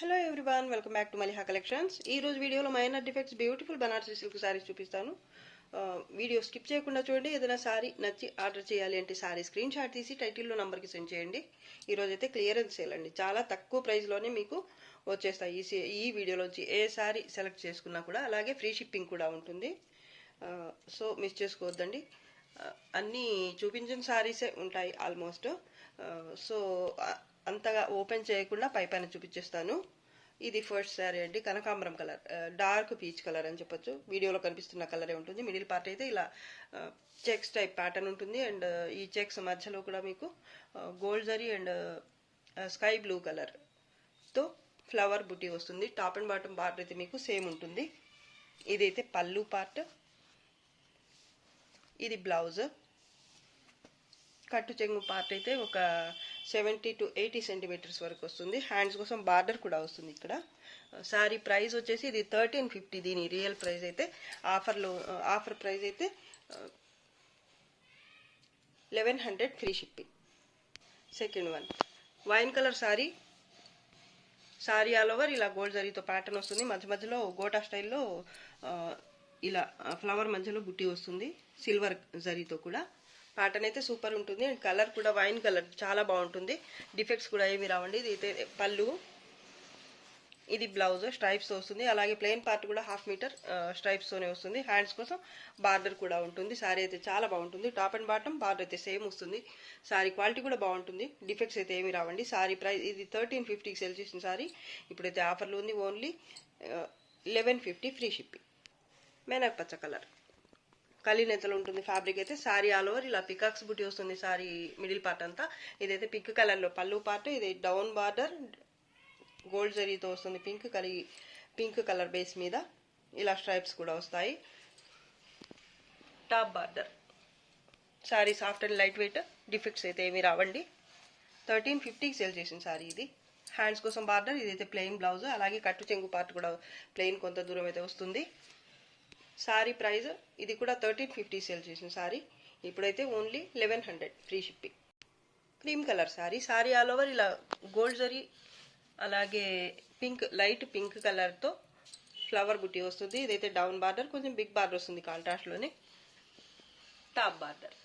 Hello everyone, welcome back to Maliha collections. ఈ రోజు వీడియోలో minor defects beautiful Banarasi silk saris చూపిస్తాను. వీడియో స్కిప్ చేయకుండా చూడండి. ఏదైనా సారీ నచ్చి ఆర్డర్ చేయాలి అంటే సారీ స్క్రీన్ షాట్ తీసి టైటిల్లో నంబర్కి సెండ్ చేయండి. ఈరోజు అయితే క్లియరెన్స్ సేల్ అండి, చాలా తక్కువ ప్రైస్లోనే మీకు వచ్చేస్తాయి. ఈ వీడియోలోంచి ఏ సారీ సెలెక్ట్ చేసుకున్నా కూడా అలాగే ఫ్రీ షిప్పింగ్ కూడా ఉంటుంది. సో మిస్ చేసుకోవద్దండి. అన్నీ చూపించిన సారీసే ఉంటాయి ఆల్మోస్ట్. సో అంతగా ఓపెన్ చేయకుండా పైన చూపించేస్తాను. ఇది ఫస్ట్ శారీ అండి, కనకాంబరం కలర్, డార్క్ పీచ్ కలర్ అని చెప్పొచ్చు. వీడియోలో కనిపిస్తున్న కలరే ఉంటుంది. మిడిల్ పార్ట్ అయితే ఇలా చెక్స్ టైప్ ప్యాటర్న్ ఉంటుంది. అండ్ ఈ చెక్స్ మధ్యలో కూడా మీకు gold zari and sky blue కలర్తో ఫ్లవర్ బుటీ వస్తుంది. టాప్ అండ్ బాటమ్ బార్డర్ అయితే మీకు సేమ్ ఉంటుంది. ఇదైతే పళ్ళు పార్ట్, ఇది బ్లౌజ్. కట్టు చెంగు పార్ట్ అయితే ఒక 70 to 80 సెంటీమీటర్స్ వరకు వస్తుంది. హ్యాండ్స్ కోసం బార్డర్ కూడా వస్తుంది. ఇక్కడ సారీ ప్రైస్ వచ్చేసి ఇది 1350. దీని రియల్ ప్రైస్ అయితే ఆఫర్ ప్రైస్ అయితే 1100 free shipping. Second one wine colour sari all over ఇలా గోల్డ్ జరీతో ప్యాటర్న్ వస్తుంది. మధ్యలో గోటా స్టైల్లో ఇలా ఫ్లవర్ మధ్యలో బుట్టి వస్తుంది. సిల్వర్ జరీతో కూడా ప్యాటర్న్ అయితే సూపర్ ఉంటుంది. అండ్ కలర్ కూడా వైన్ కలర్ చాలా బాగుంటుంది. డిఫెక్ట్స్ కూడా ఏమి రావండి. ఇది అయితే పళ్ళు, ఇది బ్లౌజ్ స్ట్రైప్స్ వస్తుంది. అలాగే ప్లెయిన్ పార్ట్ కూడా 1/2 మీటర్ స్ట్రైప్స్తోనే వస్తుంది. హ్యాండ్స్ కోసం బార్డర్ కూడా ఉంటుంది. సారీ అయితే చాలా బాగుంటుంది. టాప్ అండ్ బాటమ్ బార్డర్ అయితే సేమ్ వస్తుంది. సారీ క్వాలిటీ కూడా బాగుంటుంది. డిఫెక్ట్స్ అయితే ఏమి రావండి. సారీ ప్రైస్ ఇది 1350కి సెల్ చేసిన సారీ ఇప్పుడైతే ఆఫర్లో ఉంది. Only 1150 free shipping. మెనక్ పచ్చ కలర్ కలినేతలు ఉంటుంది. ఫ్యాబ్రిక్ అయితే సారీ ఆల్ ఓవర్ ఇలా పికాక్స్ బుట్టి వస్తుంది. సారీ మిడిల్ పార్ట్ అంతా ఇదైతే పింక్ కలర్లో పళ్ళు పార్ట్, ఇది డౌన్ బార్డర్ గోల్డ్ జరీతో వస్తుంది. పింక్ కలర్ బేస్ మీద ఇలా స్ట్రైప్స్ కూడా వస్తాయి. Top border. Sorry soft and light wait, defects అయితే ఏమి రావండి. 1350కి సేల్ చేసిన సారీ ఇది. హ్యాండ్స్ కోసం బార్డర్, ఇదైతే ప్లెయిన్ బ్లౌజ్. అలాగే కట్టు చెంగు పార్ట్ కూడా ప్లెయిన్ కొంత దూరం అయితే వస్తుంది. సారీ ప్రైస్ ఇది కూడా 1350 సేల్ చేసిన సారీ ఇప్పుడైతే only 1100 free shipping. Cream colour sari all over ఇలా గోల్డ్ జరీ అలాగే లైట్ పింక్ కలర్తో ఫ్లవర్ బుట్టి వస్తుంది. ఇదైతే డౌన్ బార్డర్, కొంచెం బిగ్ బార్డర్ వస్తుంది కాంట్రాస్ట్లోనే. Top border.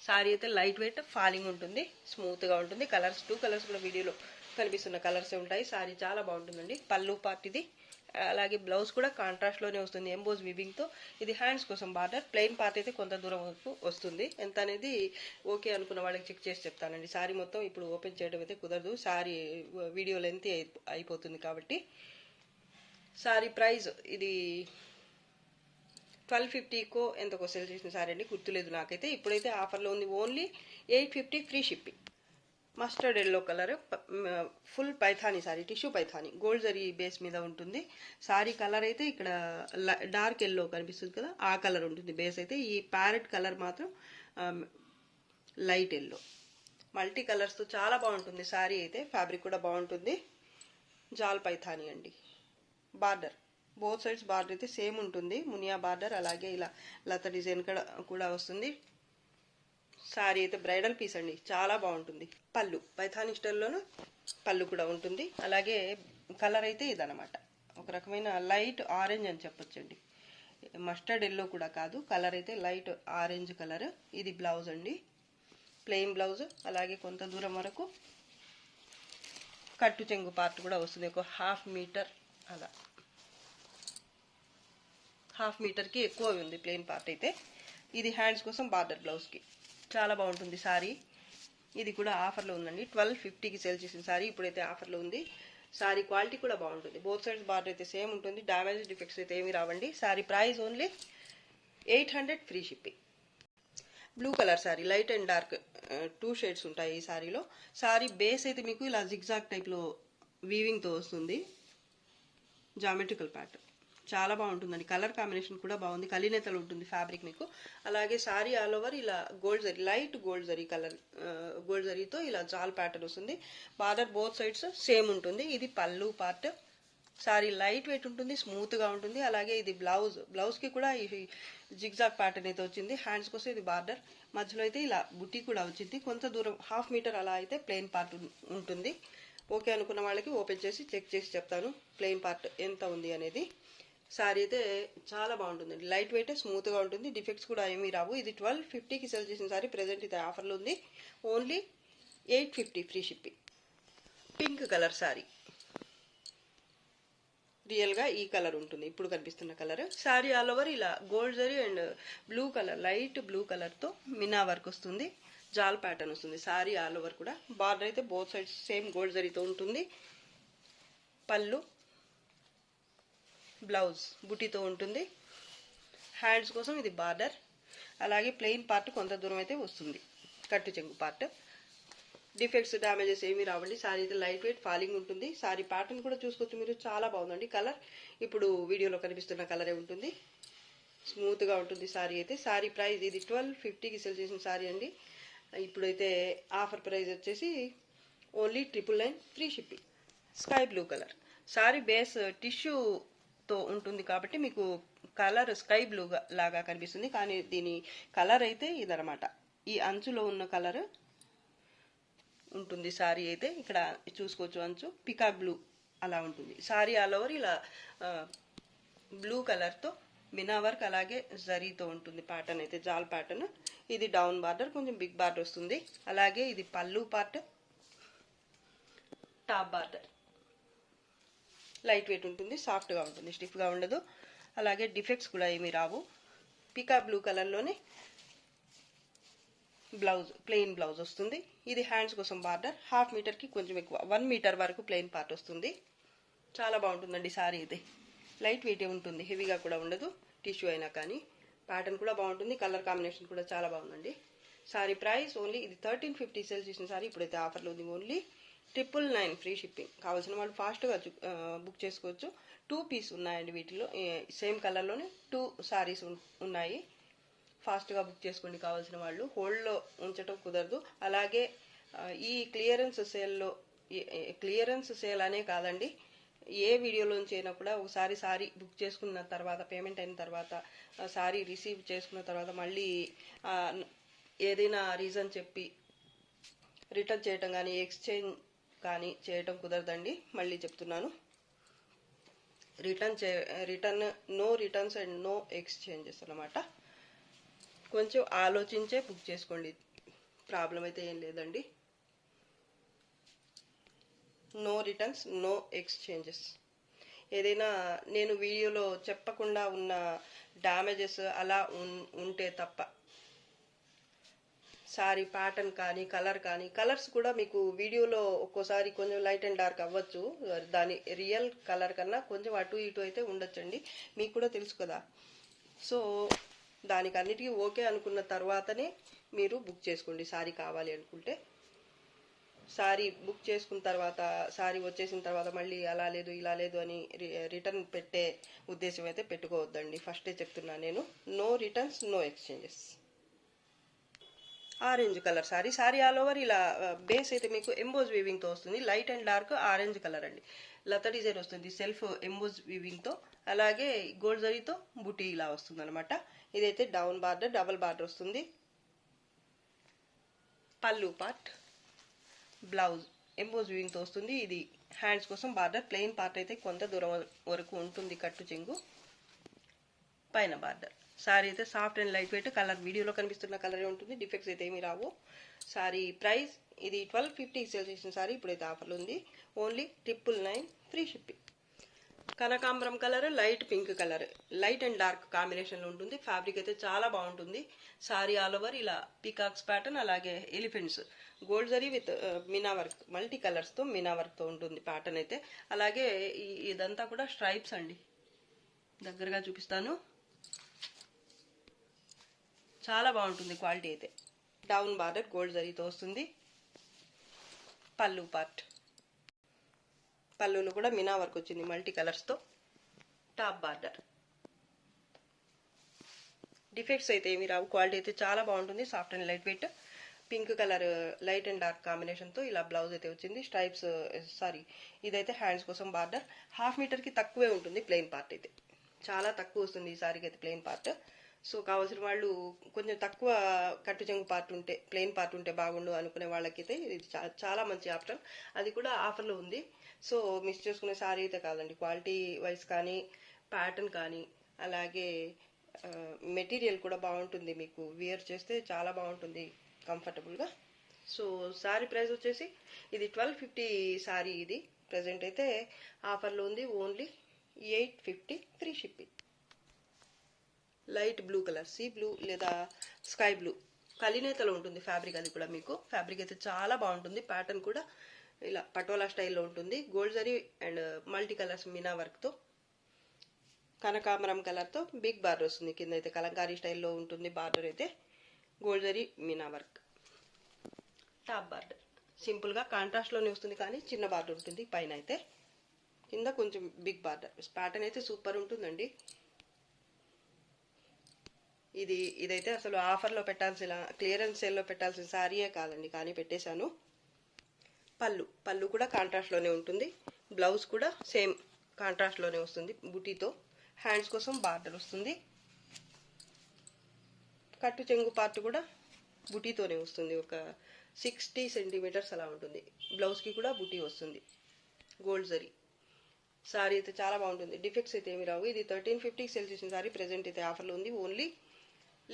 సారీ అయితే లైట్ వెయిట్ ఫాలింగ్ ఉంటుంది, స్మూత్గా ఉంటుంది. టూ కలర్స్ కూడా వీడియోలో కనిపిస్తున్న కలర్సే ఉంటాయి. సారీ చాలా బాగుంటుందండి. పళ్ళు పార్ట్ ఇది, అలాగే బ్లౌజ్ కూడా కాంట్రాస్ట్లోనే వస్తుంది ఎంబోజ్ వివింగ్తో. ఇది హ్యాండ్స్ కోసం బార్డర్. ప్లెయిన్ పార్ట్ అయితే కొంత దూరం వరకు వస్తుంది. ఎంత అనేది ఓకే అనుకున్న వాళ్ళకి చెక్ చేసి చెప్తానండి. సారీ మొత్తం ఇప్పుడు ఓపెన్ చేయడం అయితే కుదరదు, సారీ వీడియో లెంత్ అయిపోతుంది కాబట్టి. సారీ ప్రైస్ ఇది 1250కో ఎంతకో సెల్ చేసిన సారీ అండి, గుర్తులేదు నాకైతే. ఇప్పుడైతే ఆఫర్లో ఉంది. Only 850 free shipping. Mustard yellow colour full Paithani sorry, tissue Paithani gold zari base మీద ఉంటుంది. సారీ కలర్ అయితే ఇక్కడ డార్క్ ఎల్లో కనిపిస్తుంది కదా, ఆ కలర్ ఉంటుంది బేస్ అయితే. ఈ ప్యారెట్ కలర్ మాత్రం లైట్ ఎల్లో. మల్టీ కలర్స్తో చాలా బాగుంటుంది సారీ అయితే. ఫ్యాబ్రిక్ కూడా బాగుంటుంది. జాల్ పైథానీ అండి. బార్డర్ బోత్ సైడ్స్ బార్డర్ అయితే సేమ్ ఉంటుంది. మునియా బార్డర్, అలాగే ఇలా లత డిజైన్ కూడా వస్తుంది. సారీ అయితే బ్రైడల్ పీస్ అండి, చాలా బాగుంటుంది. పళ్ళు పైథానీ స్టైల్లోనూ పళ్ళు కూడా ఉంటుంది. అలాగే కలర్ అయితే ఇదనమాట, ఒక రకమైన లైట్ ఆరెంజ్ అని చెప్పొచ్చండి. మస్టర్డ్ ఎల్లో కూడా కాదు, కలర్ అయితే లైట్ ఆరెంజ్ కలర్. ఇది బ్లౌజ్ అండి, ప్లెయిన్ బ్లౌజ్. అలాగే కొంత దూరం వరకు కట్టు చెంగు పార్ట్ కూడా వస్తుంది. ఒక 1/2 మీటర్ అలా, 1/2 మీటర్కి ఎక్కువ ఉంది ప్లెయిన్ పార్ట్ అయితే. ఇది హ్యాండ్స్ కోసం బార్డర్ బ్లౌజ్కి చాలా బాగుంటుంది సారీ. ఇది కూడా ఆఫర్లో ఉందండి. 1250కి సేల్ చేసిన సారీ ఇప్పుడైతే ఆఫర్లో ఉంది. సారీ క్వాలిటీ కూడా బాగుంటుంది. బోత్ సైడ్స్ బార్డర్ అయితే సేమ్ ఉంటుంది. డ్యామేజ్ డిఫెక్ట్స్ అయితే ఏమి రావండి. Sari price only 800 free shipping. Blue colour sorry, light and dark 2 shades ఉంటాయి ఈ సారీలో. సారీ బేస్ అయితే మీకు ఇలా జిగ్జాగ్ టైప్లో వీవింగ్తో వస్తుంది. జామెట్రికల్ ప్యాటర్న్ చాలా బాగుంటుందండి. కలర్ కాంబినేషన్ కూడా బాగుంది. కలినేతలు ఉంటుంది ఫ్యాబ్రిక్ మీకు. అలాగే సారీ ఆల్ ఓవర్ ఇలా gold zari, light gold zari colour, gold జరీతో ఇలా జాల్ ప్యాటర్న్ వస్తుంది. బార్డర్ బోత్ సైడ్స్ సేమ్ ఉంటుంది. ఇది పళ్ళు పార్ట్. సారీ లైట్ వెయిట్ ఉంటుంది, స్మూత్గా ఉంటుంది. అలాగే ఇది బ్లౌజ్కి కూడా ఈ జిగ్జాగ్ ప్యాటర్న్ అయితే వచ్చింది. హ్యాండ్స్ కోసం ఇది బార్డర్, మధ్యలో అయితే ఇలా బుట్టి కూడా వచ్చింది. కొంత దూరం 1/2 మీటర్ అలా అయితే ప్లెయిన్ పార్ట్ ఉంటుంది. ఓకే అనుకున్న వాళ్ళకి ఓపెన్ చేసి చెక్ చేసి చెప్తాను ప్లెయిన్ పార్ట్ ఎంత ఉంది అనేది. శారీ అయితే చాలా బాగుంటుందండి, లైట్ వెయిట్, స్మూత్గా ఉంటుంది, డిఫెక్ట్స్ కూడా ఏమీ రావు. ఇది 1250కి సెల్ చేసిన శారీ, ప్రెజెంట్ ఇది ఆఫర్లో ఉంది, only 850 free shipping. Pink colour sari, రియల్గా ఈ కలర్ ఉంటుంది ఇప్పుడు కనిపిస్తున్న కలర్. శారీ ఆల్ ఓవర్ ఇలా gold zari and blue colour, light blue కలర్తో మినా వర్క్ వస్తుంది, జాల్ ప్యాటర్న్ వస్తుంది. శారీ ఆల్ ఓవర్ కూడా బార్డర్ అయితే బోత్ సైడ్స్ సేమ్ గోల్డ్ జరీతో ఉంటుంది. పళ్ళు, బ్లౌజ్ బుటీతో ఉంటుంది. హ్యాండ్స్ కోసం ఇది బార్డర్, అలాగే ప్లెయిన్ పార్ట్ కొంత దూరం అయితే వస్తుంది, కట్టు చెంగు పార్ట్. డిఫెక్ట్స్ డ్యామేజెస్ ఏమీ రావండి. శారీ అయితే లైట్ వెయిట్, ఫాలింగ్ ఉంటుంది. శారీ ప్యాటర్న్ కూడా చూసుకోవచ్చు మీరు, చాలా బాగుందండి. కలర్ ఇప్పుడు వీడియోలో కనిపిస్తున్న కలరే ఉంటుంది, స్మూత్గా ఉంటుంది శారీ అయితే. శారీ ప్రైస్ ఇది 1250కి సెల్ చేసిన శారీ అండి. ఇప్పుడైతే ఆఫర్ ప్రైస్ వచ్చేసి only 999 free shipping. Sky blue colour sari, base టిష్యూతో ఉంటుంది కాబట్టి మీకు కలర్ స్కై బ్లూ లాగా కనిపిస్తుంది, కానీ దీని కలర్ అయితే ఇదనమాట, ఈ అంచులో ఉన్న కలర్ ఉంటుంది. శారీ అయితే ఇక్కడ చూసుకోవచ్చు, అంచు పికాక్ బ్లూ అలా ఉంటుంది. శారీ ఆల్ ఓవర్ ఇలా బ్లూ కలర్తో మినా వర్క్ అలాగే జరీతో ఉంటుంది. ప్యాటర్న్ అయితే జాల్ ప్యాటర్న్. ఇది డౌన్ బార్డర్, కొంచెం బిగ్ బార్డర్ వస్తుంది. అలాగే ఇది పళ్ళు part, top border light weight ఉంటుంది, సాఫ్ట్గా ఉంటుంది, స్టిఫ్గా ఉండదు. అలాగే డిఫెక్ట్స్ కూడా ఏమీ రావు. పికాక్ బ్లూ కలర్లోనే బ్లౌజ్, ప్లెయిన్ బ్లౌజ్ వస్తుంది. ఇది హ్యాండ్స్ కోసం బార్డర్, హాఫ్ మీటర్కి కొంచెం ఎక్కువ, 1 మీటర్ వరకు ప్లెయిన్ పార్ట్ వస్తుంది. చాలా బాగుంటుందండి శారీ అయితే, లైట్ వెయిటే ఉంటుంది, హెవీగా కూడా ఉండదు, టిష్యూ అయినా కానీ. ప్యాటర్న్ కూడా బాగుంటుంది, కలర్ కాంబినేషన్ కూడా చాలా బాగుందండి. శారీ ప్రైస్ ఓన్లీ ఇది 1350 సేల్ చేసిన శారీ, ఇప్పుడైతే ఆఫర్లో ఉంది, ఓన్లీ 999 ఫ్రీ షిప్పింగ్. కావాల్సిన వాళ్ళు ఫాస్ట్గా బుక్ చేసుకోవచ్చు. 2 పీస్ ఉన్నాయండి వీటిలో, సేమ్ కలర్లోనే 2 శారీస్ ఉన్నాయి. ఫాస్ట్గా బుక్ చేసుకోండి కావాల్సిన వాళ్ళు, హోల్డ్లో ఉంచడం కుదరదు. అలాగే ఈ క్లియరెన్స్ సేల్లో, క్లియరెన్స్ సేల్ అనే కాదండి, ఏ వీడియోలోంచి అయినా కూడా ఒకసారి సారీ బుక్ చేసుకున్న తర్వాత, పేమెంట్ అయిన తర్వాత, సారీ రిసీవ్ చేసుకున్న తర్వాత మళ్ళీ ఏదైనా రీజన్ చెప్పి రిటర్న్ చేయటం కానీ ఎక్స్చేంజ్ కానీ చేయటం కుదరదండి. మళ్ళీ చెప్తున్నాను, return no returns and no exchanges అన్నమాట. కొంచెం ఆలోచించే బుక్ చేసుకోండి, ప్రాబ్లం అయితే ఏం లేదండి. No returns, no exchanges. ఏదైనా నేను వీడియోలో చెప్పకుండా ఉన్న డ్యామేజెస్ అలా ఉంటే తప్ప, సారీ ప్యాటర్న్ కానీ కలర్ కానీ, కలర్స్ కూడా మీకు వీడియోలో ఒక్కోసారి కొంచెం లైట్ అండ్ డార్క్ అవ్వచ్చు, దాని రియల్ కలర్ కన్నా కొంచెం అటు ఇటు అయితే ఉండొచ్చండి, మీకు కూడా తెలుసు కదా. సో దానికి అన్నిటికీ ఓకే అనుకున్న తర్వాతనే మీరు బుక్ చేసుకోండి సారీ కావాలి అనుకుంటే. సారీ బుక్ చేసుకున్న తర్వాత, సారీ వచ్చేసిన తర్వాత మళ్ళీ అలా లేదు ఇలా లేదు అని రిటర్న్ పెట్టే ఉద్దేశం అయితే పెట్టుకోవద్దండి, ఫస్టే చెప్తున్నా నేను. No returns, no exchanges. Orange colour sari, sari all over ఇలా బేస్ అయితే మీకు ఎంబోజ్ వీవింగ్తో వస్తుంది, light and dark orange colour అండి. లత డిజైన్ వస్తుంది సెల్ఫ్ ఎంబోజ్ వీవింగ్తో, అలాగే గోల్డ్ జరీతో బుటీ ఇలా వస్తుంది అనమాట. ఇదైతే డౌన్ బార్డర్, డబల్ బార్డర్ వస్తుంది. పళ్ళు పార్ట్, బ్లౌజ్ ఎంబోజ్ వీవింగ్తో వస్తుంది. ఇది హ్యాండ్స్ కోసం బార్డర్, ప్లెయిన్ పార్ట్ అయితే కొంత దూరం వరకు ఉంటుంది, కట్టు చెంగు పైన బార్డర్. సారీ అయితే soft and light wait, colour వీడియోలో కనిపిస్తున్న కలరే ఉంటుంది, డిఫెక్ట్స్ అయితే ఏమీ రావు. సారీ ప్రైస్ ఇది 1250 సేల్ చేసిన సారీ, ఇప్పుడైతే ఆఫర్లు ఉంది, ఓన్లీ 999 ఫ్రీ షిప్పింగ్. కనకాంబరం colour, light pink colour, light and dark కాంబినేషన్లో ఉంటుంది. ఫ్యాబ్రిక్ అయితే చాలా బాగుంటుంది. సారీ ఆల్ ఓవర్ ఇలా పీకాక్స్ ప్యాటర్న్, అలాగే elephants, gold zari with meena work, multi కలర్స్తో మీనా వర్క్తో ఉంటుంది ప్యాటర్న్ అయితే. అలాగే ఇదంతా కూడా స్ట్రైప్స్ అండి, దగ్గరగా చూపిస్తాను, చాలా బాగుంటుంది క్వాలిటీ అయితే. డౌన్ బార్డర్ గోల్డ్ జరీతో వస్తుంది. పళ్ళు పార్ట్, పళ్ళులో కూడా మీనా వర్క్ వచ్చింది మల్టీ కలర్స్తో. Top border. డిఫెక్ట్స్ అయితే ఏమి రావు, క్వాలిటీ అయితే చాలా బాగుంటుంది, soft and light weight. Pink colour light and dark కాంబినేషన్తో ఇలా బ్లౌజ్ అయితే వచ్చింది. స్ట్రైప్స్, సారీ ఇదైతే హ్యాండ్స్ కోసం బార్డర్, హాఫ్ మీటర్కి తక్కువే ఉంటుంది ప్లెయిన్ పార్ట్ అయితే, చాలా తక్కువ వస్తుంది ఈ సారీకి అయితే ప్లెయిన్ పార్ట్. సో కావాల్సిన వాళ్ళు కొంచెం తక్కువ కట్టు చెంగు పార్ట్ ఉంటే, ప్లెయిన్ పార్ట్ ఉంటే బాగుండు అనుకునే వాళ్ళకైతే ఇది చాలా మంచి ఆప్షన్. అది కూడా ఆఫర్లో ఉంది. సో మిస్ చేసుకునే సారీ అయితే కాదండి. క్వాలిటీ వైజ్ కానీ, ప్యాటర్న్ కానీ, అలాగే మెటీరియల్ కూడా బాగుంటుంది. మీకు వేర్ చేస్తే చాలా బాగుంటుంది కంఫర్టబుల్గా. సో సారీ ప్రైస్ వచ్చేసి ఇది 1250 సారీ. ఇది ప్రజెంట్ అయితే ఆఫర్లో ఉంది. Only 850 free shipping. Light blue colour, sea blue లేదా స్కై బ్లూ కలినేతలో ఉంటుంది ఫ్యాబ్రిక్. అది కూడా మీకు ఫ్యాబ్రిక్ అయితే చాలా బాగుంటుంది. ప్యాటర్న్ కూడా ఇలా పటోలా స్టైల్లో ఉంటుంది. Gold zari and multi colours Meena వర్క్తో, కనకాంబరం కలర్తో బిగ్ బార్డర్ వస్తుంది. కింద అయితే కలంకారీ స్టైల్లో ఉంటుంది. బార్డర్ అయితే gold zari Meena work. Top border సింపుల్గా కాంట్రాస్ట్లోనే వస్తుంది, కానీ చిన్న బార్డర్ ఉంటుంది. పైన అయితే కింద కొంచెం బిగ్ బార్డర్. ప్యాటర్న్ అయితే సూపర్ ఉంటుందండి. ఇదైతే అసలు ఆఫర్లో పెట్టాల్సిన, క్లియరెన్స్ సేల్లో పెట్టాల్సిన సారీయే కాదండి, కానీ పెట్టేశాను. పళ్ళు కూడా కాంట్రాస్ట్లోనే ఉంటుంది. బ్లౌజ్ కూడా సేమ్ కాంట్రాస్ట్లోనే వస్తుంది బుటీతో. హ్యాండ్స్ కోసం బార్డర్ వస్తుంది. కట్టు చెంగు పార్ట్ కూడా బుటీతోనే వస్తుంది. ఒక 60 సెంటీమీటర్స్ అలా ఉంటుంది. బ్లౌజ్కి కూడా బుటీ వస్తుంది గోల్డ్ జరీ. సారీ అయితే చాలా బాగుంటుంది. డిఫెక్ట్స్ అయితే ఏమి రావు. ఇది 1350 సేల్ చేసిన సారీ. ప్రెజెంట్ అయితే ఆఫర్లో ఉంది. Only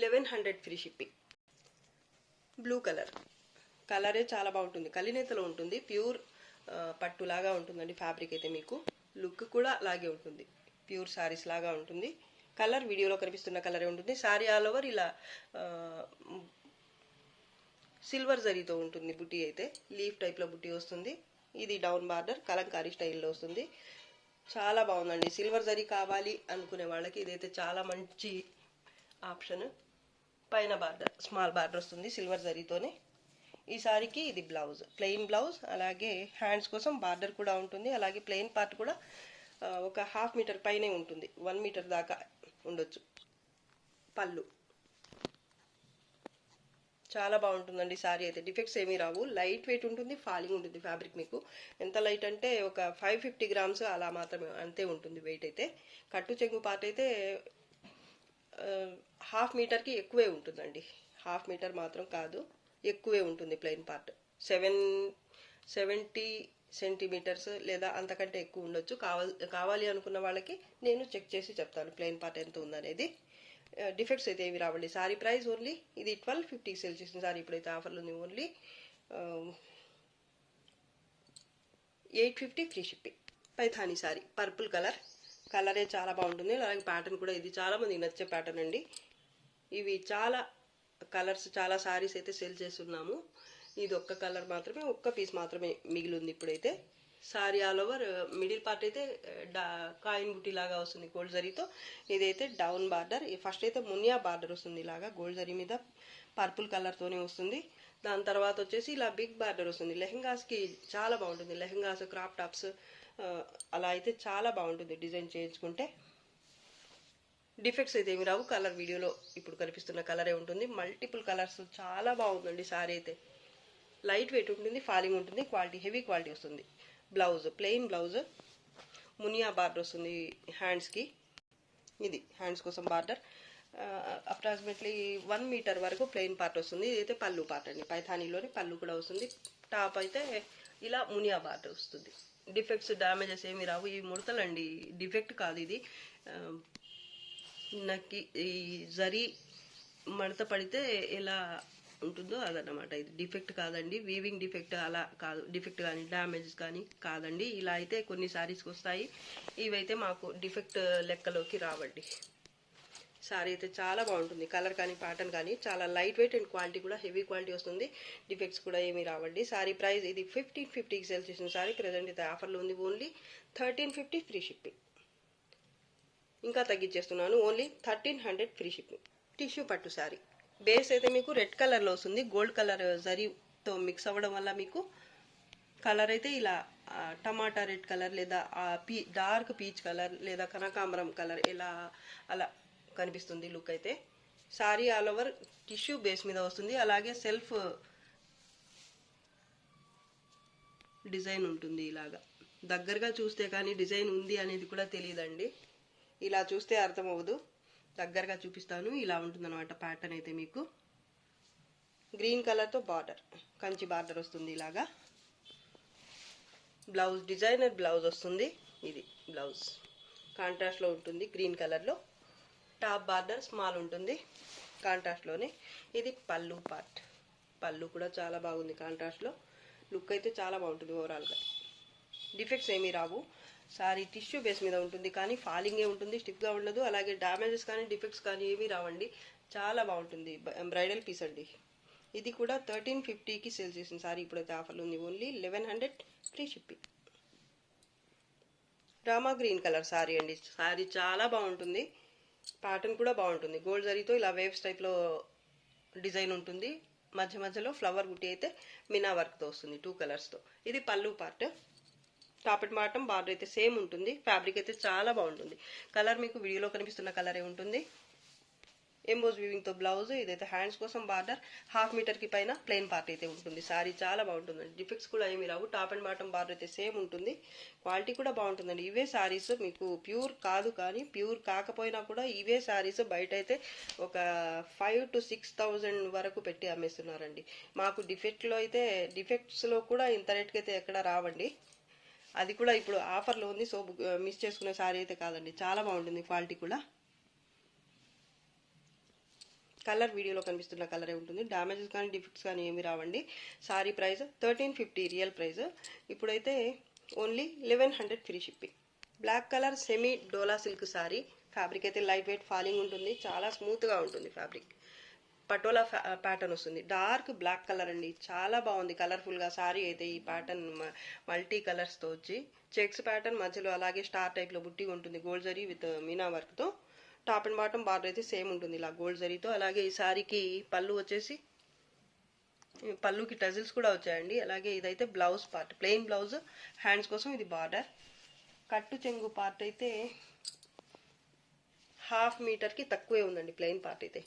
1100 free shipping. బ్లూ కలరే చాలా బాగుంటుంది. కలినేతలో ఉంటుంది. ప్యూర్ పట్టులాగా ఉంటుందండి ఫ్యాబ్రిక్ అయితే. మీకు లుక్ కూడా అలాగే ఉంటుంది. ప్యూర్ సారీస్ లాగా ఉంటుంది. కలర్ వీడియోలో కనిపిస్తున్న కలరే ఉంటుంది. సారీ ఆల్ ఓవర్ ఇలా సిల్వర్ జరీతో ఉంటుంది. బుటీ అయితే లీఫ్ టైప్లో బుటీ వస్తుంది. ఇది డౌన్ బార్డర్ కలంకారీ స్టైల్లో వస్తుంది. చాలా బాగుందండి. సిల్వర్ జరీ కావాలి అనుకునే వాళ్ళకి ఇదైతే చాలా మంచి ఆప్షన్. పైన బార్డర్ స్మాల్ బార్డర్ వస్తుంది సిల్వర్ జరీతోనే. ఈ సారీకి ఇది బ్లౌజ్, ప్లెయిన్ బ్లౌజ్. అలాగే హ్యాండ్స్ కోసం బార్డర్ కూడా ఉంటుంది. అలాగే ప్లెయిన్ పార్ట్ కూడా ఒక 1/2 మీటర్ పైనే ఉంటుంది. 1 మీటర్ దాకా ఉండొచ్చు. పళ్ళు చాలా బాగుంటుందండి. సారీ అయితే డిఫెక్ట్స్ ఏమీ రావు. లైట్ వెయిట్ ఉంటుంది. ఫాలింగ్ ఉంటుంది ఫ్యాబ్రిక్. మీకు ఎంత లైట్ అంటే ఒక 550 గ్రామ్స్ అలా మాత్రమే, అంతే ఉంటుంది వెయిట్ అయితే. కట్టు చెంగు పార్ట్ అయితే 1/2 మీటర్కి ఎక్కువే ఉంటుందండి. 1/2 మీటర్ మాత్రం కాదు, ఎక్కువే ఉంటుంది. ప్లెయిన్ పార్ట్ 70 సెంటీమీటర్స్ లేదా అంతకంటే ఎక్కువ ఉండొచ్చు. కావాలి అనుకున్న వాళ్ళకి నేను చెక్ చేసి చెప్తాను ప్లెయిన్ పార్ట్ ఎంత ఉందనేది. డిఫెక్ట్స్ అయితే ఏవి రావండి. సారీ ప్రైస్ ఓన్లీ ఇది 1250 సేల్ చేసిన సారీ. ఇప్పుడైతే ఆఫర్లో ఉంది. Only 850 free shipping. Paithani sorry purple కలరే చాలా బాగుంటుంది. అలాగే ప్యాటర్న్ కూడా ఇది చాలా మందికి నచ్చే ప్యాటర్న్ అండి. ఇవి చాలా కలర్స్, చాలా సారీస్ అయితే సేల్ చేస్తున్నాము. ఇది ఒక్క కలర్ మాత్రమే, ఒక్క పీస్ మాత్రమే మిగిలి ఉంది ఇప్పుడైతే. Sorry all over middle part అయితే కాయిన్ బుటీ లాగా వస్తుంది గోల్డ్ జరీతో. ఇదైతే డౌన్ బార్డర్. ఫస్ట్ అయితే మునియా బార్డర్ వస్తుంది ఇలాగా గోల్డ్ జరీ మీద, పర్పుల్ కలర్తోనే వస్తుంది. దాని తర్వాత వచ్చేసి ఇలా బిగ్ బార్డర్ వస్తుంది. లెహెంగాస్కి చాలా బాగుంటుంది. లెహెంగాస్, క్రాప్ టాప్స్ అలా అయితే చాలా బాగుంటుంది డిజైన్ చేయించుకుంటే. డిఫెక్ట్స్ అయితే ఏమి రావు. కలర్ వీడియోలో ఇప్పుడు కనిపిస్తున్న కలరే ఉంటుంది. మల్టిపుల్ కలర్స్, చాలా బాగుందండి సారీ అయితే. లైట్ వెయిట్ ఉంటుంది, ఫాలింగ్ ఉంటుంది, క్వాలిటీ హెవీ క్వాలిటీ వస్తుంది. Blouse plain blouse, Muniya border వస్తుంది హ్యాండ్స్కి. ఇది హ్యాండ్స్ కోసం బార్డర్. అప్రాక్సిమేట్లీ 1 మీటర్ వరకు ప్లెయిన్ పార్ట్ వస్తుంది. ఇదైతే పళ్ళు పార్ట్ అండి. పైథానీలోని పళ్ళు కూడా వస్తుంది. టాప్ అయితే ఇలా మునియా బార్డర్ వస్తుంది. డిఫెక్ట్స్, డ్యామేజెస్ ఏమి రావు. ఇవి ముడతలండి, డిఫెక్ట్ కాదు ఇది. నాకు ఈ జరీ మడత పడితే ఎలా ఉంటుందో అదన్నమాట. ఇది డిఫెక్ట్ కాదండి. వీవింగ్ డిఫెక్ట్ అలా కాదు. డిఫెక్ట్ కానీ డ్యామేజ్ కానీ కాదండి. ఇలా అయితే కొన్ని సారీస్కి వస్తాయి. ఇవైతే మాకు డిఫెక్ట్ లెక్కలోకి రావండి. సారీ అయితే చాలా బాగుంటుంది. కలర్ కానీ ప్యాటర్న్ కానీ చాలా లైట్ వెయిట్ అండ్ క్వాలిటీ కూడా హెవీ క్వాలిటీ వస్తుంది. డిఫెక్ట్స్ కూడా ఏమీ రావండి. సారీ ప్రైస్ ఇది 1550కి సేల్ చేసిన సారీ. ప్రెజెంట్ అయితే ఆఫర్లో ఉంది. Only 1350 free shipping. ఇంకా తగ్గించేస్తున్నాను. Only 1300 free shipping. టిష్యూ పట్టు సారీ. బేస్ అయితే మీకు రెడ్ కలర్లో వస్తుంది. గోల్డ్ కలర్ జరీతో మిక్స్ అవ్వడం వల్ల మీకు కలర్ అయితే ఇలా టమాటా రెడ్ కలర్ లేదా డార్క్ పీచ్ కలర్ లేదా కనకాంబరం కలర్ ఇలా అలా కనిపిస్తుంది లుక్ అయితే. Sorry all over tissue base మీద వస్తుంది. అలాగే సెల్ఫ్ డిజైన్ ఉంటుంది. ఇలాగా దగ్గరగా చూస్తే కానీ డిజైన్ ఉంది అనేది కూడా తెలియదండి. ఇలా చూస్తే అర్థమవ్వదు. దగ్గరగా చూపిస్తాను. ఇలా ఉంటుందన్నమాట ప్యాటర్న్ అయితే మీకు. గ్రీన్ కలర్తో బార్డర్, కంచి బార్డర్ వస్తుంది ఇలాగా. బ్లౌజ్ డిజైనర్ బ్లౌజ్ వస్తుంది. ఇది బ్లౌజ్ కాంట్రాస్ట్లో ఉంటుంది గ్రీన్ కలర్లో. టాప్ బార్డర్ స్మాల్ ఉంటుంది కాంట్రాస్ట్లోనే. ఇది పళ్ళు పార్ట్. పళ్ళు కూడా చాలా బాగుంది కాంట్రాస్ట్లో. లుక్ అయితే చాలా బాగుంటుంది ఓవరాల్గా. డిఫెక్ట్స్ ఏమీ రావు. సారీ టిష్యూ బేస్ మీద ఉంటుంది కానీ ఫాలింగే ఉంటుంది, స్టిఫ్గా ఉండదు. అలాగే డ్యామేజెస్ కానీ డిఫెక్ట్స్ కానీ ఏమీ రావండి. చాలా బాగుంటుంది. బ్రైడల్ పీస్ అండి. ఇది కూడా 1350కి సేల్ చేసిన సారీ ఇప్పుడైతే ఆఫర్లు ఉంది. Only 1100 free shipping. Rama green colour sorry అండి. సారీ చాలా బాగుంటుంది. ప్యాటర్న్ కూడా బాగుంటుంది. గోల్డ్ జరీతో ఇలా వేవ్స్ టైప్లో డిజైన్ ఉంటుంది. మధ్య మధ్యలో ఫ్లవర్ బుట్టి అయితే మినా వర్క్తో వస్తుంది 2 కలర్స్తో. ఇది పళ్ళు part. Top and bottom border అయితే సేమ్ ఉంటుంది. ఫ్యాబ్రిక్ అయితే చాలా బాగుంటుంది. కలర్ మీకు వీడియోలో కనిపిస్తున్న కలరే ఉంటుంది. ఎంబోజ్ వీవింగ్తో బ్లౌజ్. ఇదైతే హ్యాండ్స్ కోసం బార్డర్. 1/2 మీటర్కి పైన ప్లెయిన్ పార్ట్ అయితే ఉంటుంది. సారీ చాలా బాగుంటుందండి. డిఫెక్ట్స్ కూడా ఏమీ రావు. టాప్ అండ్ బాటమ్ బార్డర్ అయితే సేమ్ ఉంటుంది. క్వాలిటీ కూడా బాగుంటుందండి. ఇవే సారీస్ మీకు ప్యూర్ కాదు కానీ ప్యూర్ కాకపోయినా కూడా ఇవే సారీస్ బయట అయితే ఒక 5,000 to 6,000 వరకు పెట్టి అమ్మేస్తున్నారండి. మాకు డిఫెక్ట్స్లో కూడా ఇంత రేట్కి అయితే ఎక్కడ రావండి. అది కూడా ఇప్పుడు ఆఫర్లో ఉంది. సో మిస్ చేసుకునే సారీ అయితే కాదండి. చాలా బాగుంటుంది క్వాలిటీ కూడా. కలర్ వీడియోలో కనిపిస్తున్న కలరే ఉంటుంది. డ్యామేజెస్ కానీ డిఫెక్ట్స్ కానీ ఏమి రావండి. Sari price 1350 real price. ఇప్పుడైతే only 1100 free shipping. Black colour semi dola silk sari. Fabric అయితే లైట్ వెయిట్ ఫాలింగ్ ఉంటుంది. చాలా స్మూత్గా ఉంటుంది ఫ్యాబ్రిక్. పటోలా ప్యాటర్న్ వస్తుంది. డార్క్ బ్లాక్ కలర్ అండి. చాలా బాగుంది కలర్ఫుల్గా సారీ అయితే. ఈ ప్యాటర్న్ మల్టీ కలర్స్తో వచ్చి చెక్స్ ప్యాటర్న్ మధ్యలో అలాగే స్టార్ టైప్లో బుట్టి ఉంటుంది గోల్డ్ జరీ విత్ మీనా వర్క్తో. టాప్ అండ్ బాటమ్ బార్డర్ అయితే సేమ్ ఉంటుంది ఇలా గోల్డ్ జరీతో. అలాగే ఈ సారీకి పళ్ళు వచ్చేసి పళ్ళుకి టజిల్స్ కూడా వచ్చాయండి. అలాగే ఇదైతే blouse part, plain blouse. Hands కోసం ఇది బార్డర్. కట్టు చెంగు పార్ట్ అయితే 1/2 మీటర్కి తక్కువే ఉందండి ప్లెయిన్ పార్ట్ అయితే.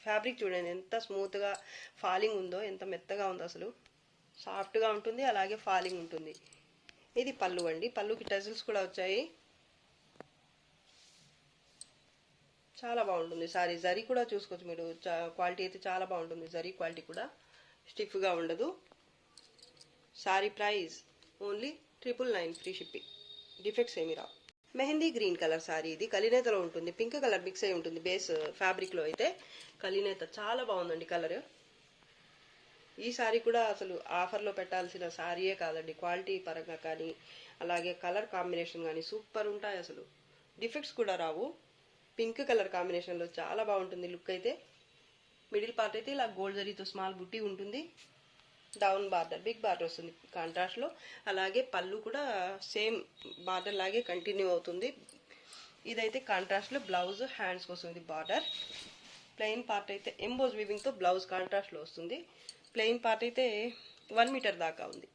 ఫ్యాబ్రిక్ చూడండి ఎంత స్మూత్గా ఫాలింగ్ ఉందో, ఎంత మెత్తగా ఉందో అసలు. సాఫ్ట్గా ఉంటుంది, అలాగే ఫాలింగ్ ఉంటుంది. ఇది పళ్ళు అండి. పళ్ళుకి టజిల్స్ కూడా వచ్చాయి. చాలా బాగుంటుంది సారీ. జరీ కూడా చూసుకోవచ్చు మీరు. క్వాలిటీ అయితే చాలా బాగుంటుంది. జరీ క్వాలిటీ కూడా స్టిఫ్గా ఉండదు. Sari price only 999 free shipping. Defects ఏమి రావు. Mehendi green colour sari. ఇది కలినేతలో ఉంటుంది. పింక్ కలర్ మిక్స్ అయి ఉంటుంది బేస్ ఫ్యాబ్రిక్లో అయితే. కలినేత చాలా బాగుందండి కలర్. ఈ సారీ కూడా అసలు ఆఫర్లో పెట్టాల్సిన సారీయే కాదండి. క్వాలిటీ పరంగా కానీ అలాగే కలర్ కాంబినేషన్ కానీ సూపర్ ఉంటాయి అసలు. డిఫెక్ట్స్ కూడా రావు. పింక్ కలర్ కాంబినేషన్లో చాలా బాగుంటుంది లుక్ అయితే. మిడిల్ పార్ట్ అయితే ఇలా గోల్డ్ జరీతో స్మాల్ బుట్టి ఉంటుంది. డౌన్ బార్డర్, బిగ్ బార్డర్ వస్తుంది కాంట్రాస్ట్లో. అలాగే పళ్ళు కూడా సేమ్ బార్డర్ లాగే కంటిన్యూ అవుతుంది. ఇదైతే కాంట్రాస్ట్లో బ్లౌజ్. హ్యాండ్స్ కోసం ఇది బార్డర్. ప్లెయిన్ పార్ట్ అయితే ఎంబోజ్ వీవింగ్తో బ్లౌజ్ కాంట్రాస్ట్లో వస్తుంది. ప్లెయిన్ పార్ట్ అయితే 1 మీటర్ దాకా ఉంది.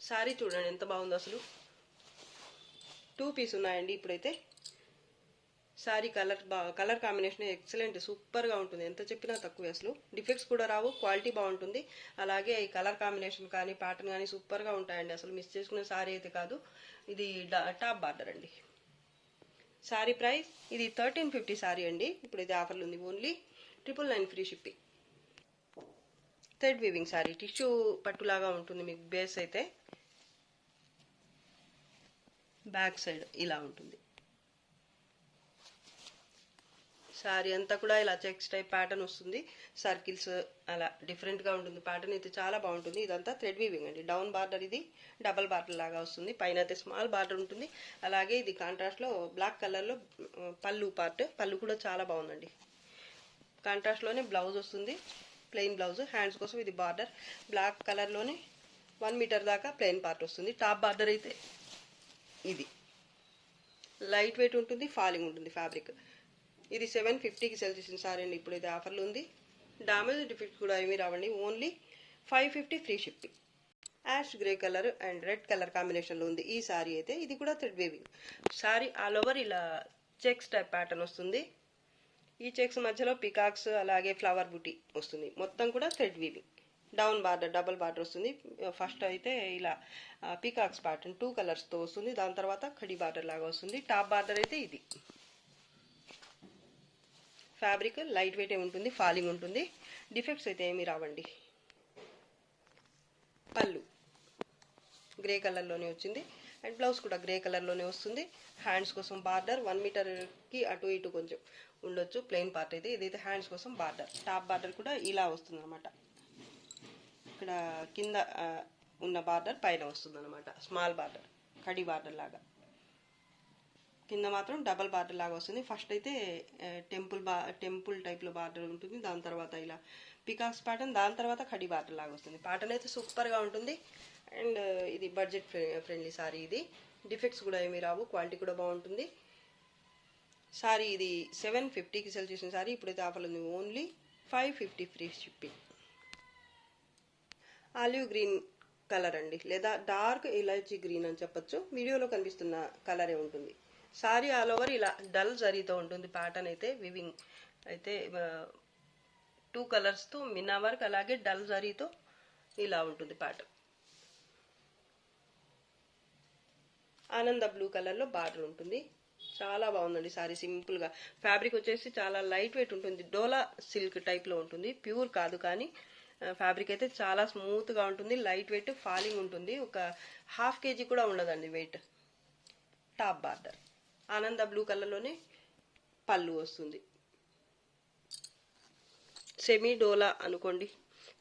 సారీ చూడండి ఎంత బాగుందో అసలు. 2 పీస్ ఉన్నాయండి ఇప్పుడైతే. సారీ కలర్ కాంబినేషన్ ఎక్సలెంట్, సూపర్గా ఉంటుంది. ఎంత చెప్పినా తక్కువే అసలు. డిఫెక్ట్స్ కూడా రావు. క్వాలిటీ బాగుంటుంది. అలాగే ఈ కలర్ కాంబినేషన్ కానీ ప్యాటర్న్ కానీ సూపర్గా ఉంటాయండి. అసలు మిస్ చేసుకునే సారీ అయితే కాదు. ఇది టాప్ బార్డర్ అండి. సారీ ప్రైస్ ఇది 1350 సారీ అండి. ఇప్పుడు ఇది ఆఫర్లు ఉంది. Only 999 free shipping. Thread weaving sari. Tissue పట్టులాగా ఉంటుంది మీకు బేస్ అయితే. బ్యాక్ సైడ్ ఇలా ఉంటుంది. సారీ అంతా కూడా ఇలా చెక్స్ టైప్ ప్యాటర్న్ వస్తుంది. సర్కిల్స్ అలా డిఫరెంట్గా ఉంటుంది. ప్యాటర్న్ అయితే చాలా బాగుంటుంది. ఇదంతా థ్రెడ్ వీవింగ్ అండి. డౌన్ బార్డర్ ఇది డబల్ బార్డర్ లాగా వస్తుంది. పైన అయితే స్మాల్ బార్డర్ ఉంటుంది. అలాగే ఇది కాంట్రాస్ట్లో బ్లాక్ కలర్లో పళ్ళు పార్ట్. పళ్ళు కూడా చాలా బాగుందండి. కాంట్రాస్ట్లోనే బ్లౌజ్ వస్తుంది, ప్లెయిన్ బ్లౌజ్. హ్యాండ్స్ కోసం ఇది బార్డర్. బ్లాక్ కలర్లోనే 1 మీటర్ దాకా ప్లెయిన్ పార్ట్ వస్తుంది. టాప్ బార్డర్ అయితే ఇది లైట్ వెయిట్ ఉంటుంది, ఫాలింగ్ ఉంటుంది ఫ్యాబ్రిక్. ఇది 750కి సేల్ చేసిన సారీ అండి. ఇప్పుడు ఇది ఆఫర్లు ఉంది. డామేజ్ డిఫెక్ట్ కూడా ఏమీ రావండి. Only 550 free shipping. Ash grey colour and red colour కాంబినేషన్లో ఉంది ఈ సారీ అయితే. ఇది కూడా thread weaving sari. All over ఇలా చెక్స్ టైప్ ప్యాటర్న్ వస్తుంది. ఈ చెక్స్ మధ్యలో పికాక్స్ అలాగే ఫ్లవర్ బుటీ వస్తుంది. మొత్తం కూడా thread weaving. Down border double border వస్తుంది. ఫస్ట్ అయితే ఇలా పికాక్స్ ప్యాటర్న్ 2 కలర్స్తో వస్తుంది. దాని తర్వాత ఖడీ బార్డర్ లాగా వస్తుంది. టాప్ బార్డర్ అయితే ఇది. ఫ్యాబ్రిక్ లైట్ వెయిటే ఉంటుంది, ఫాలింగ్ ఉంటుంది, డిఫెక్ట్స్ అయితే ఏమీ రావండి. పళ్ళు గ్రే కలర్లోనే వచ్చింది అండ్ బ్లౌజ్ కూడా గ్రే కలర్లోనే వస్తుంది. హ్యాండ్స్ కోసం బార్డర్ 1 మీటర్కి అటు ఇటు కొంచెం ఉండొచ్చు, ప్లెయిన్ పార్ట్ అయితే. ఇదైతే హ్యాండ్స్ కోసం బార్డర్, టాప్ బార్డర్ కూడా ఇలా వస్తుంది అనమాట. ఇక్కడ కింద ఉన్న బార్డర్ పైన వస్తుంది అనమాట, స్మాల్ బార్డర్, కడి బార్డర్ లాగా. కింద మాత్రం డబల్ బార్డర్ లాగా వస్తుంది. ఫస్ట్ అయితే టెంపుల్ టైప్లో బార్డర్ ఉంటుంది, దాని తర్వాత ఇలా పికాక్స్ ప్యాటర్న్, దాని తర్వాత కడి బార్డర్ లాగా వస్తుంది. ప్యాటర్న్ అయితే సూపర్గా ఉంటుంది అండ్ ఇది బడ్జెట్ ఫ్రెండ్లీ సారీ. ఇది డిఫెక్ట్స్ కూడా ఏమీ రావు, క్వాలిటీ కూడా బాగుంటుంది. సారీ ఇది 750కి సెల్ చేసిన సారీ ఇప్పుడైతే ఆఫర్లు ఉంది, only 550 free shipping. Olive green colour అండి, లేదా డార్క్ ఇలాచీ గ్రీన్ అని చెప్పొచ్చు. వీడియోలో కనిపిస్తున్న కలరే ఉంటుంది. సారీ ఆల్ ఓవర్ ఇలా డల్ జరీతో ఉంటుంది. ప్యాటర్న్ అయితే వివింగ్ అయితే 2 కలర్స్తో మినా వర్క్, అలాగే డల్ జరీతో ఇలా ఉంటుంది ప్యాటర్న్. ఆనంద బ్లూ కలర్లో బార్డర్ ఉంటుంది. చాలా బాగుందండి సారీ. సింపుల్గా ఫ్యాబ్రిక్ వచ్చేసి చాలా లైట్ వెయిట్ ఉంటుంది, డోలా సిల్క్ టైప్లో ఉంటుంది, ప్యూర్ కాదు కానీ ఫ్యాబ్రిక్ అయితే చాలా స్మూత్గా ఉంటుంది, లైట్ వెయిట్, ఫాలింగ్ ఉంటుంది. ఒక 1/2 kg కూడా ఉండదండి వెయిట్. టాప్ బార్డర్ ఆనంద బ్లూ కలర్లోనే పళ్ళు వస్తుంది. సెమీ డోలా అనుకోండి,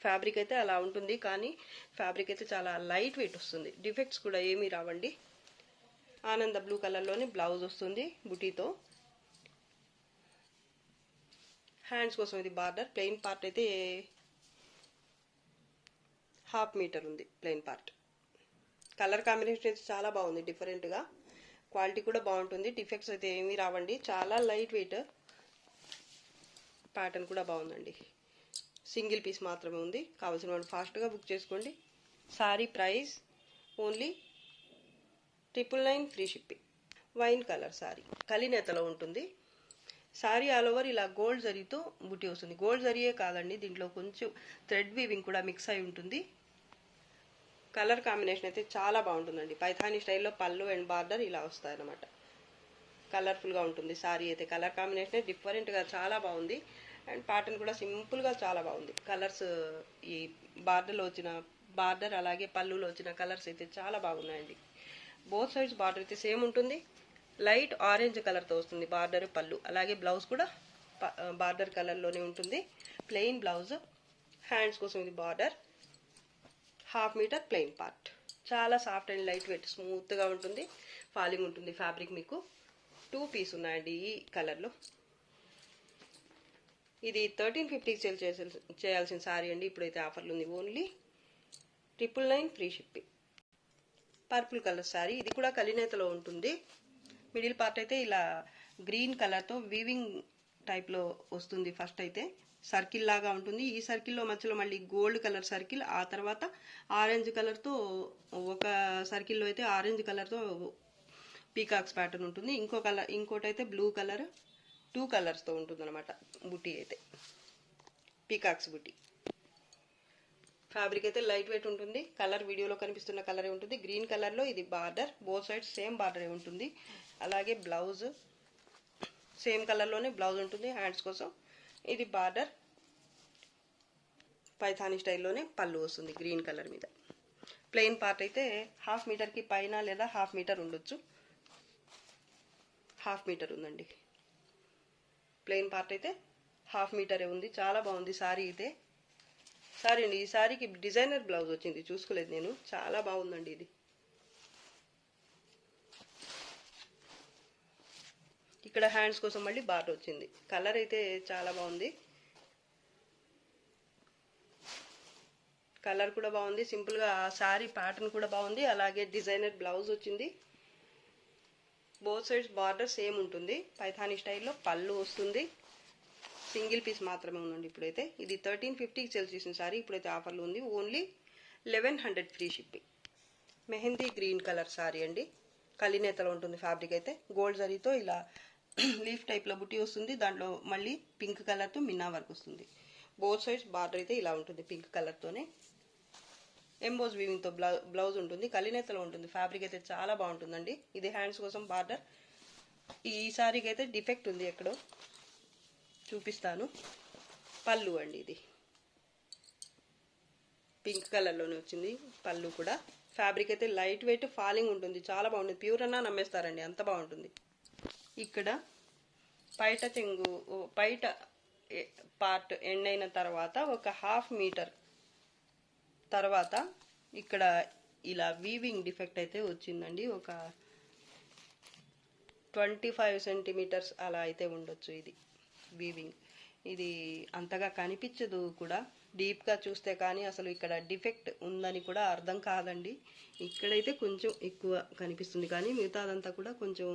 ఫ్యాబ్రిక్ అయితే అలా ఉంటుంది కానీ ఫ్యాబ్రిక్ అయితే చాలా లైట్ వెయిట్ వస్తుంది. డిఫెక్ట్స్ కూడా ఏమీ రావండి. ఆనంద బ్లూ కలర్లోని బ్లౌజ్ వస్తుంది బుటీతో. హ్యాండ్స్ కోసం ఇది బార్డర్, ప్లెయిన్ పార్ట్ అయితే 1/2 మీటర్ ఉంది ప్లెయిన్ పార్ట్. కలర్ కాంబినేషన్ అయితే చాలా బాగుంది, డిఫరెంట్గా. క్వాలిటీ కూడా బాగుంటుంది, డిఫెక్ట్స్ అయితే ఏమీ రావండి. చాలా లైట్ వెయిట్, ప్యాటర్న్ కూడా బాగుందండి. సింగిల్ పీస్ మాత్రమే ఉంది, కావాల్సిన వాళ్ళు ఫాస్ట్గా బుక్ చేసుకోండి. Sari price only 999 free shipping. Wine colour sari, కలినేతలో ఉంటుంది. సారీ ఆల్ ఓవర్ ఇలా గోల్డ్ జరీతో బుట్టి వస్తుంది. గోల్డ్ జరీయే కాదండి, దీంట్లో కొంచెం థ్రెడ్ వీవింగ్ కూడా మిక్స్ అయి ఉంటుంది. కలర్ కాంబినేషన్ అయితే చాలా బాగుంటుందండి. పైథానీ స్టైల్లో పళ్ళు అండ్ బార్డర్ ఇలా వస్తాయన్నమాట. కలర్ఫుల్గా ఉంటుంది సారీ అయితే. కలర్ కాంబినేషన్ డిఫరెంట్గా చాలా బాగుంది అండ్ ప్యాటర్న్ కూడా సింపుల్గా చాలా బాగుంది. కలర్స్ ఈ బార్డర్లో వచ్చిన బార్డర్ అలాగే పళ్ళులో వచ్చిన కలర్స్ అయితే చాలా బాగున్నాయండి. బోత్ సైడ్స్ బార్డర్ అయితే సేమ్ ఉంటుంది. లైట్ ఆరెంజ్ కలర్తో వస్తుంది బార్డర్, పళ్ళు, అలాగే బ్లౌజ్ కూడా బార్డర్ కలర్లోనే ఉంటుంది. Plain blouse. హ్యాండ్స్ కోసం ఇది బార్డర్, 1/2 మీటర్ ప్లెయిన్ పార్ట్. చాలా సాఫ్ట్ అండ్ లైట్ వెయిట్, స్మూత్గా ఉంటుంది, ఫాలింగ్ ఉంటుంది ఫ్యాబ్రిక్. మీకు 2 పీస్ ఉన్నాయండి ఈ కలర్లో. ఇది 1350 సేల్ చేయాల్సిన సారీ అండి, ఇప్పుడైతే ఆఫర్లు ఉంది, only 999 free shipping. Purple colour sari, ఇది కూడా కలినేతలో ఉంటుంది. మిడిల్ పార్ట్ అయితే ఇలా గ్రీన్ కలర్తో వీవింగ్ టైప్లో వస్తుంది. ఫస్ట్ అయితే సర్కిల్ లాగా ఉంటుంది, ఈ సర్కిల్లో మధ్యలో మళ్ళీ గోల్డ్ కలర్ సర్కిల్, ఆ తర్వాత ఆరెంజ్ కలర్తో ఒక సర్కిల్లో అయితే ఆరెంజ్ కలర్తో పీకాక్స్ ప్యాటర్న్ ఉంటుంది. ఇంకోటి అయితే బ్లూ కలర్, 2 కలర్స్తో ఉంటుంది అనమాట బుట్టి అయితే, పీకాక్స్ బుట్టి. ఫ్యాబ్రిక్ అయితే లైట్ వెయిట్ ఉంటుంది. కలర్ వీడియోలో కనిపిస్తున్న కలరే ఉంటుంది. గ్రీన్ కలర్లో ఇది బార్డర్, బోత్ సైడ్స్ సేమ్ బార్డరే ఉంటుంది. అలాగే బ్లౌజ్ సేమ్ కలర్లోనే బ్లౌజ్ ఉంటుంది హ్యాండ్స్ కోసం. ఇది బార్డర్, పైథానీ స్టైల్లోనే పళ్ళు వస్తుంది గ్రీన్ కలర్ మీద. ప్లెయిన్ పార్ట్ అయితే 1/2 మీటర్కి పైన లేదా 1/2 మీటర్ ఉండొచ్చు. 1/2 మీటర్ ఉందండి. ప్లెయిన్ పార్ట్ అయితే 1/2 మీటరే ఉంది. చాలా బాగుంది సారీ అయితే. సారీ అండి, ఈ సారీకి డిజైనర్ బ్లౌజ్ వచ్చింది, చూసుకోలేదు నేను. చాలా బాగుందండి ఇది. ఇక్కడ హ్యాండ్స్ కోసం మళ్ళీ బార్డర్ వచ్చింది. కలర్ అయితే చాలా బాగుంది, కలర్ కూడా బాగుంది. సింపుల్గా సారీ ప్యాటర్న్ కూడా బాగుంది, అలాగే డిజైనర్ బ్లౌజ్ వచ్చింది. బోత్ సైడ్స్ బార్డర్ సేమ్ ఉంటుంది. పైథానీ స్టైల్లో పళ్ళు వస్తుంది. సింగిల్ పీస్ మాత్రమే ఉందండి ఇప్పుడైతే. ఇది 1350కి సేల్ చేసిన సారీ ఇప్పుడైతే ఆఫర్లు ఉంది, only 1100 free shipping. Mehndi green colour sorry అండి, కలినేతలో ఉంటుంది ఫ్యాబ్రిక్ అయితే. గోల్డ్ జరీతో ఇలా లీఫ్ టైప్లో బుట్టి వస్తుంది, దాంట్లో మళ్ళీ పింక్ కలర్తో మిన్నా వర్క్ వస్తుంది. బోత్ సైడ్స్ బార్డర్ అయితే ఇలా ఉంటుంది పింక్ కలర్తోనే. ఎంబోజ్ వీవింగ్తో బ్లౌజ్ ఉంటుంది, కలినేతలో ఉంటుంది. ఫ్యాబ్రిక్ అయితే చాలా బాగుంటుందండి. ఇది హ్యాండ్స్ కోసం బార్డర్. ఈ సారీకి అయితే డిఫెక్ట్ ఉంది ఎక్కడో, చూపిస్తాను. పళ్ళు అండి, ఇది పింక్ కలర్లోనే వచ్చింది పళ్ళు కూడా. ఫ్యాబ్రిక్ అయితే లైట్ వెయిట్, ఫాలింగ్ ఉంటుంది, చాలా బాగుంటుంది. ప్యూర్ అన్నా నమ్మేస్తారండి, అంత బాగుంటుంది. ఇక్కడ పైట చెంగు, పైట పార్ట్ ఎండ్ అయిన తర్వాత ఒక 1/2 మీటర్ తర్వాత ఇక్కడ ఇలా వీవింగ్ డిఫెక్ట్ అయితే వచ్చిందండి. ఒక 25 సెంటీమీటర్స్ అలా అయితే ఉండొచ్చు ఇది వీవింగ్. ఇది అంతగా కనిపించదు కూడా, డీప్గా చూస్తే కానీ అసలు ఇక్కడ డిఫెక్ట్ ఉందని కూడా అర్థం కాదండి. ఇక్కడైతే కొంచెం ఎక్కువ కనిపిస్తుంది, కానీ మిగతాదంతా కూడా కొంచెం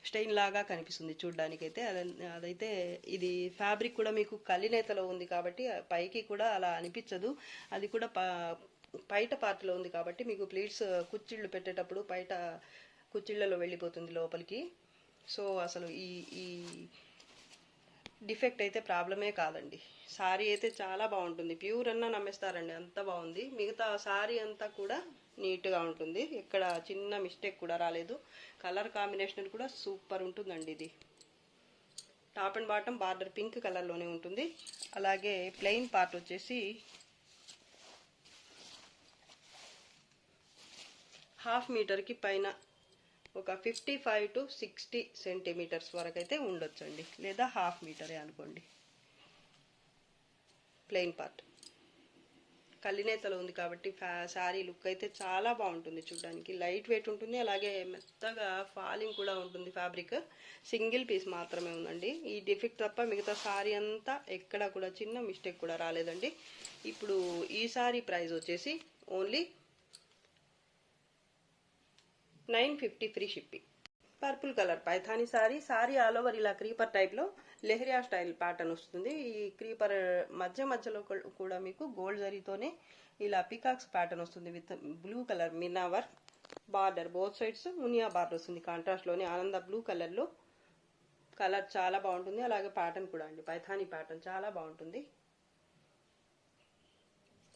స్టెయిన్ లాగా కనిపిస్తుంది చూడ్డానికైతే. అదైతే ఇది ఫ్యాబ్రిక్ కూడా మీకు కలినేతలో ఉంది కాబట్టి పైకి కూడా అలా అనిపించదు. అది కూడా పైట పార్ట్లో ఉంది కాబట్టి మీకు ప్లీట్స్ కుచ్చిళ్ళు పెట్టేటప్పుడు పైట కుచ్చిళ్ళలో వెళ్ళిపోతుంది లోపలికి. సో అసలు ఈ ఈ డిఫెక్ట్ అయితే ప్రాబ్లమే కాదండి. సారీ అయితే చాలా బాగుంటుంది, ప్యూర్ అన్నా నమ్మేస్తారండి, అంత బాగుంది. మిగతా సారీ అంతా కూడా నీట్గా ఉంటుంది, ఎక్కడ చిన్న మిస్టేక్ కూడా రాలేదు. కలర్ కాంబినేషన్ కూడా సూపర్ ఉంటుందండి. ఇది top and bottom border pink కలర్లోనే ఉంటుంది. అలాగే ప్లెయిన్ పార్ట్ వచ్చేసి 1/2 మీటర్కి పైన ఒక 55 to 60 సెంటీమీటర్స్ వరకు అయితే ఉండొచ్చండి, లేదా 1/2 మీటరే అనుకోండి. ప్లెయిన్ పార్ట్ కల్లినేతలో ఉంది కాబట్టి శారీ లుక్ అయితే చాలా బాగుంటుంది చూడడానికి. లైట్ వెయిట్ ఉంటుంది, అలాగే మెత్తగా ఫాలింగ్ కూడా ఉంటుంది. ఫ్యాబ్రిక్ సింగిల్ పీస్ మాత్రమే ఉందండి. ఈ డిఫెక్ట్ తప్ప మిగతా శారీ అంతా ఎక్కడ కూడా చిన్న మిస్టేక్ కూడా రాలేదండి. ఇప్పుడు ఈ శారీ ప్రైస్ వచ్చేసి only 950 free shipping. Purple colour Paithani sorry all over ఇలా క్రీపర్ టైప్లో లెహరియా స్టైల్ ప్యాటర్న్ వస్తుంది. ఈ క్రీపర్ మధ్యలో కూడా మీకు గోల్డ్ జరీతోనే ఇలా పికాక్స్ ప్యాటర్న్ వస్తుంది with blue colour Mina work. Border both sides Muniya border వస్తుంది కాంట్రాస్ట్లోనే ఆనంద బ్లూ కలర్లో. కలర్ చాలా బాగుంటుంది, అలాగే ప్యాటర్న్ కూడా అండి పైథానీ ప్యాటర్న్ చాలా బాగుంటుంది.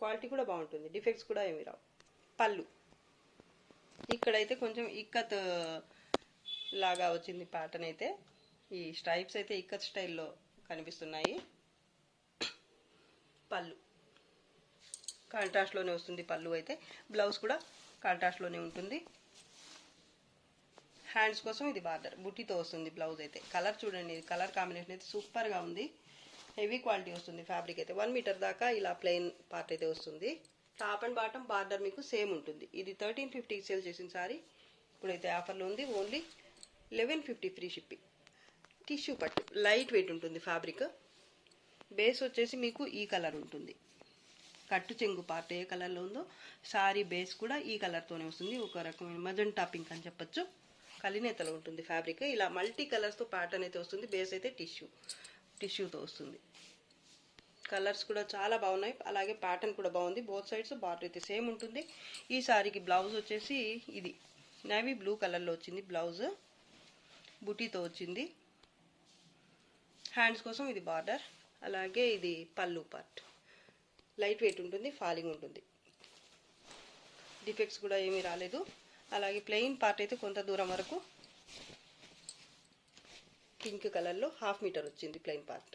క్వాలిటీ కూడా బాగుంటుంది, డిఫెక్ట్స్ కూడా ఏమి రావు. పళ్ళు ఇక్కడైతే కొంచెం ఇక్కత్ లాగా వచ్చింది ప్యాటర్న్ అయితే. ఈ స్ట్రైప్స్ అయితే ఇక్కత్ స్టైల్లో కనిపిస్తున్నాయి. పళ్ళు కాంట్రాస్ట్లోనే వస్తుంది పళ్ళు అయితే. బ్లౌజ్ కూడా కాంట్రాస్ట్లోనే ఉంటుంది. హ్యాండ్స్ కోసం ఇది బార్డర్ బుట్టితో వస్తుంది బ్లౌజ్ అయితే. కలర్ చూడండి, కలర్ కాంబినేషన్ అయితే సూపర్గా ఉంది. హెవీ క్వాలిటీ వస్తుంది ఫ్యాబ్రిక్ అయితే. 1 మీటర్ దాకా ఇలా ప్లెయిన్ పార్ట్ అయితే వస్తుంది. టాప్ అండ్ బాటమ్ బార్డర్ మీకు సేమ్ ఉంటుంది. ఇది 1350 సేల్ చేసిన సారీ ఇప్పుడైతే ఆఫర్లో ఉంది. Only 1150 free shipping. టిష్యూ పట్టు లైట్ వెయిట్ ఉంటుంది ఫ్యాబ్రిక్. బేస్ వచ్చేసి మీకు ఈ కలర్ ఉంటుంది. కట్టు చెంగు పార్ట్ ఏ కలర్లో ఉందో సారీ బేస్ కూడా ఈ కలర్తోనే వస్తుంది. ఒక రకమైన మజంటా పింక్ అని చెప్పొచ్చు. కలినేతలో ఉంటుంది ఫ్యాబ్రిక్. ఇలా మల్టీ కలర్స్తో ప్యాటర్న్ అయితే వస్తుంది. బేస్ అయితే టిష్యూతో వస్తుంది. కలర్స్ కూడా చాలా బాగున్నాయి, అలాగే ప్యాటర్న్ కూడా బాగుంది. బోత్ సైడ్స్ బార్డర్ అయితే సేమ్ ఉంటుంది. ఈ సారీకి బ్లౌజ్ వచ్చేసి ఇది నేవీ బ్లూ కలర్లో వచ్చింది. బ్లౌజ్ బుటీతో వచ్చింది. హ్యాండ్స్ కోసం ఇది బార్డర్, అలాగే ఇది పళ్ళు పార్ట్. లైట్ వెయిట్ ఉంటుంది, ఫాలింగ్ ఉంటుంది, డిఫెక్ట్స్ కూడా ఏమీ రాలేదు. అలాగే ప్లెయిన్ పార్ట్ అయితే కొంత దూరం వరకు పింక్ కలర్లో 1/2 మీటర్ వచ్చింది ప్లెయిన్ పార్ట్.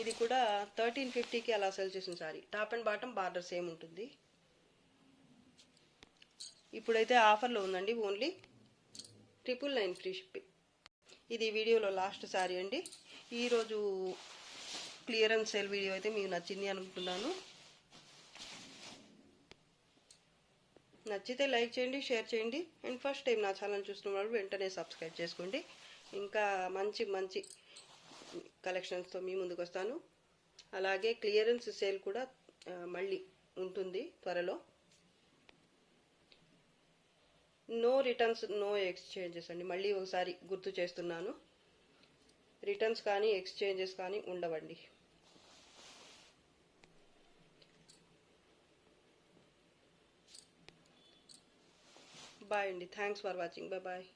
ఇది కూడా 1350కి అలా సెల్ చేసిన sorry. Top and bottom border same ఉంటుంది. ఇప్పుడైతే ఆఫర్లో ఉందండి, ఓన్లీ 999 ఫ్రీ షిప్పింగ్. ఇది వీడియోలో లాస్ట్ సారీ అండి. ఈరోజు క్లియరెన్స్ సేల్ వీడియో అయితే మీకు నచ్చింది అనుకుంటున్నాను. నచ్చితే లైక్ చేయండి, షేర్ చేయండి. అండ్ ఫస్ట్ టైం నా ఛానల్ చూస్తున్న వాళ్ళు వెంటనే సబ్స్క్రైబ్ చేసుకోండి. ఇంకా మంచి మంచి కలెక్షన్స్తో మీ ముందుకు వస్తాను. అలాగే క్లియరెన్స్ సేల్ కూడా మళ్ళీ ఉంటుంది త్వరలో. నో రిటర్న్స్, నో ఎక్స్చేంజెస్ అండి. మళ్ళీ ఒకసారి గుర్తు చేస్తున్నాను, రిటర్న్స్ కానీ ఎక్స్చేంజెస్ కానీ ఉండవండి. బాయ్ అండి. Thanks for watching. బాయ్.